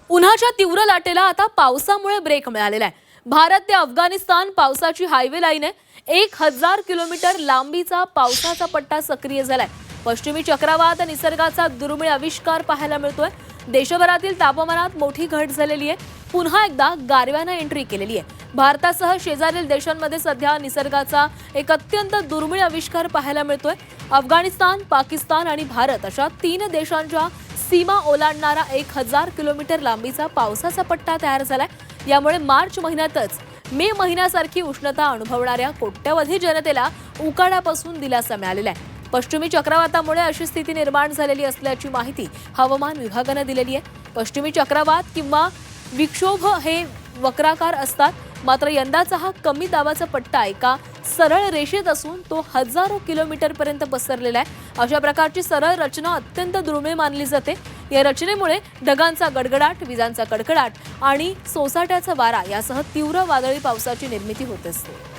उन्हाच्या तीव्र लाटेला आता पावसामुळे ब्रेक मिळालेला आहे। भारत ते अफगाणिस्तान पावसाची हायवे लाईन आहे। 1000 किलोमीटर लांबीचा पावसाचा पट्टा सक्रिय झालाय। पश्चिमी चक्रवात निसर्गाचा दुर्मिळ आविष्कार पाहायला मिळतोय। देशभरातील तापमानात मोठी घट झालेली आहे। पुन्हा एकदा गारव्याने एंट्री केलेली आहे। भारतासह शेजारील देशांमध्ये सध्या निसर्गाचा एक अत्यंत दुर्मिळ आविष्कार पाहायला मिळतोय। अफगाणिस्तान, पाकिस्तान आणि भारत अशा 3 देशांच्या सीमा ओलांडणारा 1000 किलोमीटर लांबीचा पावसाचा पट्टा तयार झालाय। यामुळे मार्च महिन्यातच मे महिन्यासारखी उष्णता अनुभवणाऱ्या कोट्यवधी जनतेला उकाड्यापासून दिलासा मिळालेला आहे। पश्चिमी चक्रवातामुळे अशी स्थिती निर्माण झालेली असल्याची माहिती हवामान विभागाने दिलेली आहे। पश्चिमी चक्रवात किंवा विक्षोभ हे वक्राकार असतात, मात्र यंदाचा हा कमी दाबाचा पट्टा एका सरळ रेषेत असून तो हजारो किलोमीटर पर्यंत पसरलेला आहे। अशा प्रकारची सरळ रचना अत्यंत दुर्मिळ मानली जाते। या रचनेमुळे ढगांचा गडगडाट, विजांचा कडकडाट आणि सोसाट्याचा वारा यासह तीव्र वादळी पावसाची निर्मिती होत असते।